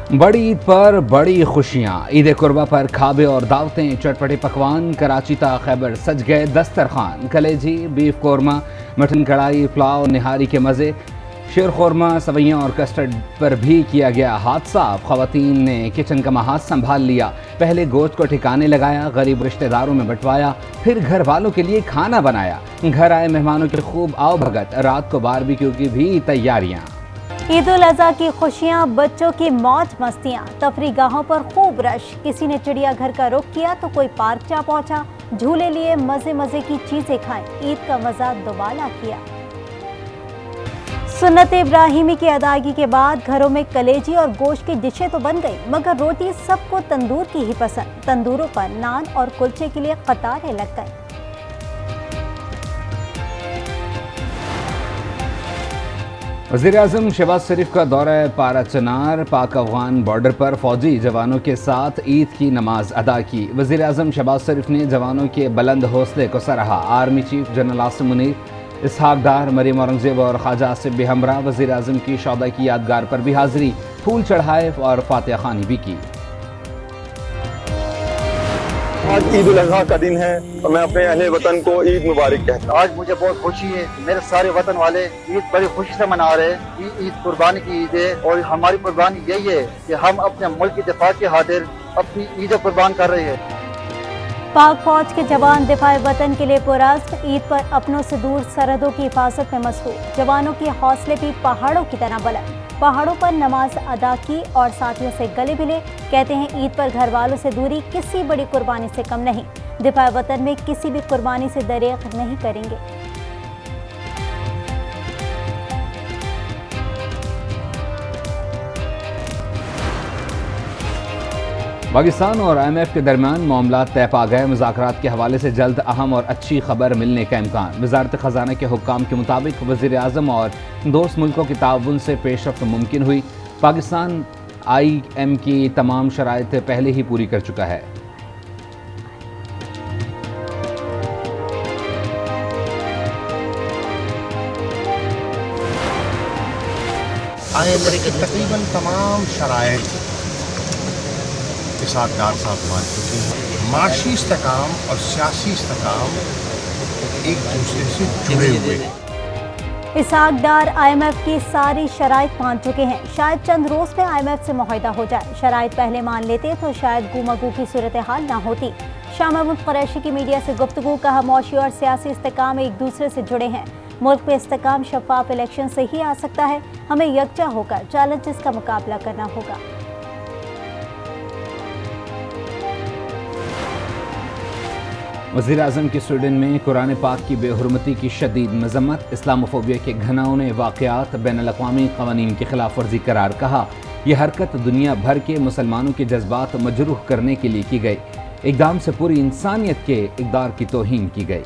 बड़ी ईद पर बड़ी खुशियां। ईद कुर्बा पर खाबे और दावतें, चटपटे पकवान। कराची ता खैबर सज गए दस्तरखान। कलेजी, बीफ कोरमा, मटन कढ़ाई, पुलाव, निहारी के मज़े। शेर खोरमा, सवैयाँ और कस्टर्ड पर भी किया गया हाथ साफ। ख़वातीन ने किचन का महाज संभाल लिया। पहले गोश्त को ठिकाने लगाया, गरीब रिश्तेदारों में बंटवाया, फिर घर वालों के लिए खाना बनाया। घर आए मेहमानों की खूब आओ भगत। रात को बारबेक्यू की भी तैयारियाँ। ईद उल अज़हा की खुशियाँ, बच्चों की मौज मस्तियाँ, तफरी गाहों पर खूब रश। किसी ने चिड़ियाघर का रुख किया तो कोई पार्क जा पहुंचा। झूले लिए, मजे मजे की चीजें खाएं, ईद का मजा दोबाला किया। सुन्नत इब्राहिमी की अदायगी के बाद घरों में कलेजी और गोश्त की डिशें तो बन गई, मगर रोटी सबको तंदूर की ही पसंद। तंदूरों पर नान और कुलचे के लिए कतारें लग गई। वज़ीर-ए-आज़म शहबाज शरीफ का दौरा पारा चनार। पाक अफगान बॉर्डर पर फौजी जवानों के साथ ईद की नमाज अदा की। वज़ीर-ए-आज़म शहबाज शरीफ ने जवानों के बुलंद हौसले को सराहा। Army chief general Asim Munir, Ishaq Dar, Maryam Aurangzeb और ख्वाजा आसिफ भी हमरा। वज़ीर-ए-आज़म की शौदा की यादगार पर भी हाजिरी, फूल चढ़ाए और फातिहा ख़वानी भी की। आज ईद उल अज़हा का दिन है और मैं अपने अहले वतन को ईद मुबारक कहता हूँ। आज मुझे बहुत खुशी है, मेरे सारे वतन वाले ईद बड़ी खुशी से मना रहे हैं। ईद कुर्बानी की ईद है और हमारी कुर्बानी यही है कि हम अपने मुल्क की दिफा की खातिर अपनी ईद कुर्बान कर रहे हैं। पाक फौज के जवान दिफाए वतन के लिए पुरस्क। ईद पर अपनों से दूर सरहदों की हिफाजत में मसरूफ। जवानों के हौसले भी पहाड़ों की तरह बुलंद। पहाड़ों पर नमाज अदा की और साथियों से गले मिले। कहते हैं ईद पर घर वालों से दूरी किसी बड़ी कुर्बानी से कम नहीं। दिफाए वतन में किसी भी कुर्बानी से दरेग नहीं करेंगे। पाकिस्तान और IMF के दरमियान मामलात तय पा गए। मुज़ाकरात के हवाले से जल्द अहम और अच्छी खबर मिलने का इम्कान। वज़ारत ख़ज़ाना के हुक्काम के मुताबिक वज़ीर-ए-आज़म और दोस्त मुल्कों के ताउन से पेशरफ्त मुमकिन हुई। पाकिस्तान IM की तमाम शराइत पहले ही पूरी कर चुका है। IMF की तकरीबन तमाम शराइत इसहाक डार साहब मान चुके हैं। माशी इस्तेकाम और सियासी इस्तेकाम एक दूसरे से जुड़े हुए। इसहाक डार IMF की सारी शराइत मान चुके हैं। शायद चंद रोज में IMF से मुआहिदा हो जाए। शराइत पहले मान लेते तो शायद गुमगू की सूरत हाल ना होती। शाह महमूद कुरैशी की मीडिया से गुफ्तगू, कहा मौशी और सियासी इस्तेकाम एक दूसरे से जुड़े हैं। मुल्क में इस्तेकाम शफाफ इलेक्शन से ही आ सकता है। हमें यकजा होकर चैलेंजेस का मुकाबला करना होगा। वज़ीर-ए-आज़म की स्वीडन में कुरान पाक की बेहुरमती की शदीद मजम्मत। इस्लामोफोबिया के घिनौने वाक़यात बैनुल-अक़वामी क़वानीन की खिलाफ वर्जी करार। कहा यह हरकत दुनिया भर के मुसलमानों के जज्बात मजरूह करने के लिए की गई। इक़दाम से पूरी इंसानियत के इक़दार की तौहीन की गई।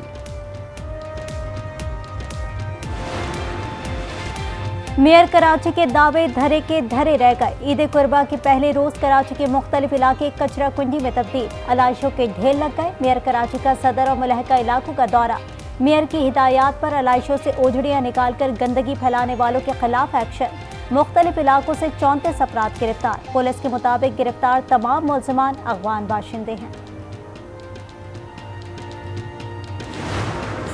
मेयर कराची के दावे धरे के धरे रह गए। ईद कुर्बा के पहले रोज कराची के मुख्तलिफ इलाके कचरा कुंडी में तब्दील। अलाइशों के ढेर लग गए। मेयर कराची का सदर और मुलहका इलाकों का दौरा। मेयर की हिदायत पर अलाइशों से ओझड़ियाँ निकालकर गंदगी फैलाने वालों के खिलाफ एक्शन। मुख्तलिफ इलाकों से 34 अफराद गिरफ्तार। पुलिस के मुताबिक गिरफ्तार तमाम मुलजमान अफगान बाशिंदे हैं।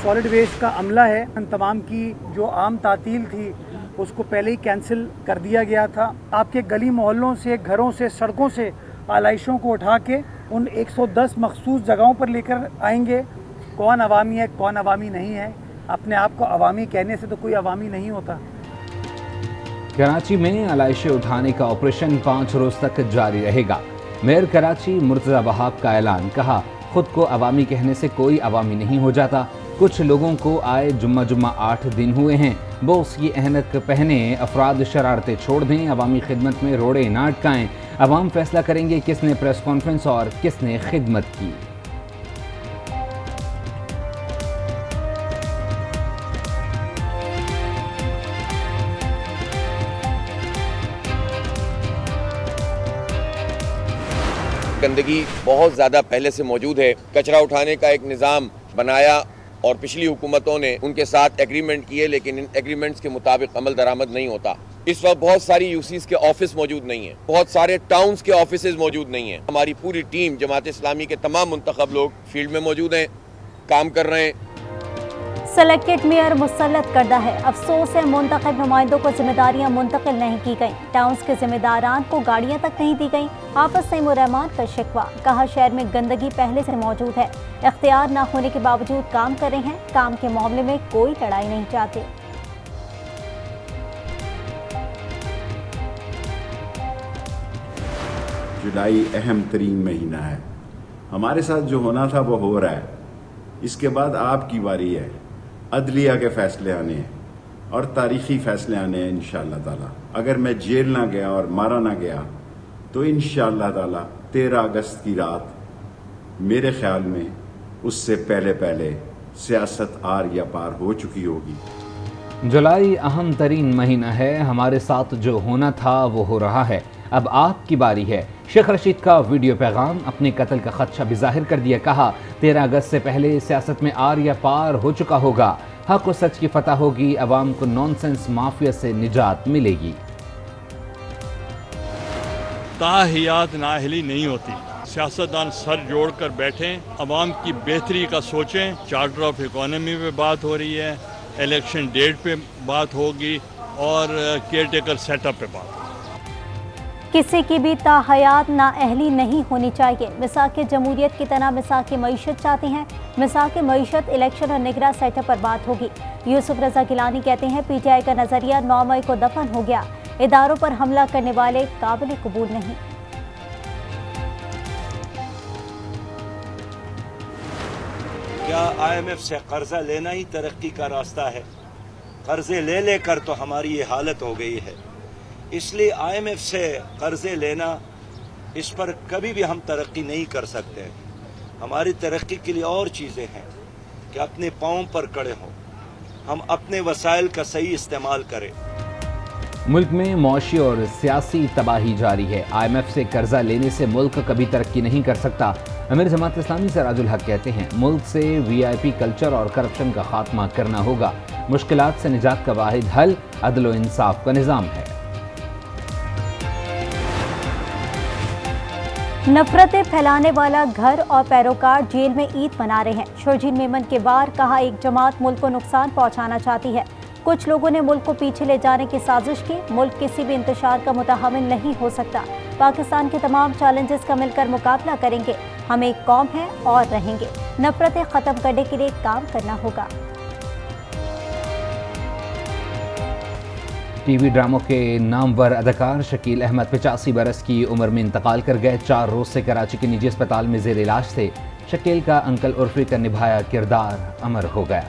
सॉलिड वेस्ट का अमला है। तमाम की जो आम तातील थी उसको पहले ही कैंसिल कर दिया गया था। आपके गली मोहल्लों से, घरों से, सड़कों से आलाइशों को उठा के उन 110 मखसूस जगहों पर लेकर आएंगे। कौन अवामी है, कौन अवामी नहीं है, अपने आप को अवामी कहने से तो कोई अवामी नहीं होता। कराची में आलाइशें उठाने का ऑपरेशन 5 रोज तक जारी रहेगा। मेयर कराची मुर्तज़ा वहाब का ऐलान। कहा खुद को अवामी कहने से कोई अवामी नहीं हो जाता। कुछ लोगों को आए जुम्मा 8 दिन हुए हैं। बोस की ऐनक पहने अफराद शरारतें छोड़ दें। अवामी खिदमत में रोड़े ना अटकाएं। अवाम फैसला करेंगे किसने प्रेस कॉन्फ्रेंस और किसने खिदमत की। गंदगी बहुत ज़्यादा पहले से मौजूद है। कचरा उठाने का एक निज़ाम बनाया और पिछली हुकूमतों ने उनके साथ एग्रीमेंट किए, लेकिन इन एग्रीमेंट्स के मुताबिक अमल दरामद नहीं होता। इस वक्त बहुत सारी यूसीस के ऑफिस मौजूद नहीं है, बहुत सारे टाउन्स के ऑफिसेज मौजूद नहीं है। हमारी पूरी टीम जमात इस्लामी के तमाम मुंतखब लोग फील्ड में मौजूद हैं, काम कर रहे हैं। सेलेक्टेड मेयर मुसल्लत करदा है। अफसोस है मुंतखब नुमाइंदों को जिम्मेदारियां मुंतकिल नहीं की गई। टाउन्स के जिम्मेदारान को गाड़ियां तक नहीं दी गई। आपस सईम रहमान का शिकवा, कहा शहर में गंदगी पहले से मौजूद है। इख्तियार ना होने के बावजूद काम कर रहे हैं। काम के मामले में कोई लड़ाई नहीं चाहते। जुलाई अहम तरीन महीना है। हमारे साथ जो होना था वो हो रहा है। इसके बाद आपकी बारी है। अदलिया के फैसले आने हैं और तारीखी फैसले आने हैं इंशाअल्लाह ताला। अगर मैं जेल ना गया और मारा ना गया तो इंशाअल्लाह ताला 13 अगस्त की रात मेरे ख्याल में उससे पहले सियासत आर या पार हो चुकी होगी। जुलाई अहम तरीन महीना है। हमारे साथ जो होना था वो हो रहा है। अब आपकी बारी है। शेख रशीद का वीडियो पैगाम, अपने कत्ल का खदशा भी जाहिर कर दिया। कहा 13 अगस्त से पहले सियासत में आर या पार हो चुका होगा। हक और सच की फतह होगी। अवाम को नॉनसेंस माफिया से निजात मिलेगी। ताहियात नाअहली नहीं होती। सियासतदान सर जोड़ कर बैठें, अवाम की बेहतरी का सोचें। चार्टर ऑफ इकोनॉमी पे बात हो रही है, इलेक्शन डेट पे बात होगी और केयर टेकर सेटअप पे बात होगी। किसी की भी ताहयात नाअहली नहीं होनी चाहिए। मिसाक जमहूरियत की तरह मिसाक मईशत चाहते हैं। मिसाक मईशत इलेक्शन और निगरान सेटअप पर बात होगी। यूसुफ रजा गिलानी कहते हैं पीटीआई का नजरिया 9 मई को दफन हो गया। इदारों पर हमला करने वाले काबिल कबूल नहीं। क्या IMF से कर्जा लेना ही तरक्की का रास्ता है? कर्जे ले लेकर तो हमारी ये हालत हो गई है। इसलिए IMF से कर्जे लेना, इस पर कभी भी हम तरक्की नहीं कर सकते। हमारी तरक्की के लिए और चीज़ें हैं कि अपने पाँव पर खड़े हों, हम अपने वसाइल का सही इस्तेमाल करें। मुल्क में मौशी और सियासी तबाही जारी है। IMF से कर्जा लेने से मुल्क कभी तरक्की नहीं कर सकता। अमीर जमात इस्लामी सिराजुल हक कहते हैं मुल्क से VIP कल्चर और करप्शन का खात्मा करना होगा। मुश्किलात से निजात का वाहिद हल अदल व इंसाफ का निज़ाम है। नफरतें फैलाने वाला घर और पैरोकार जेल में ईद मना रहे हैं। शोरजीन मेमन के बार, कहा एक जमात मुल्क को नुकसान पहुंचाना चाहती है। कुछ लोगों ने मुल्क को पीछे ले जाने की साजिश की। मुल्क किसी भी इंतशार का मुतहम्मिल नहीं हो सकता। पाकिस्तान के तमाम चैलेंजेस का मिलकर मुकाबला करेंगे। हम एक कौम हैं और रहेंगे। नफरतें खत्म करने के लिए काम करना होगा। टीवी ड्रामों के नामवर अदाकार शकील अहमद 85 बरस की उम्र में इंतकाल कर गए। 4 रोज से कराची के निजी अस्पताल में जेर इलाज थे। शकील का अंकल उर्फी का निभाया किरदार अमर हो गया।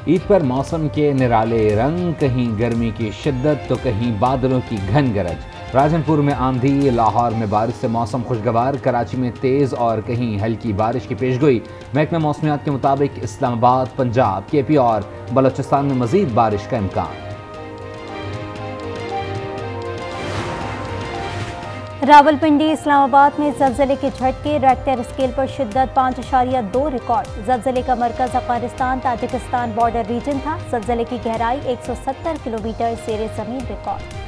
ईद पर मौसम के निराले रंग, कहीं गर्मी की शिद्दत तो कहीं बादलों की घन गरज। राजनपुर में आंधी, लाहौर में बारिश से मौसम खुशगवार। कराची में तेज़ और कहीं हल्की बारिश की पेशगोई। महकमा मौसमियात के मुताबिक इस्लामाबाद, पंजाब, KP और बलोचिस्तान में मजीद बारिश का इम्कान। रावलपिंडी, इस्लामाबाद में ज़लज़ले के झटके। रेक्टर स्केल पर शिद्दत 5.2 रिकॉर्ड। ज़लज़ले का मरकज़ अफगानिस्तान ताजिकिस्तान बॉर्डर रीजन था। ज़लज़ले की गहराई 170 किलोमीटर, ज़ेरे ज़मीन रिकॉर्ड।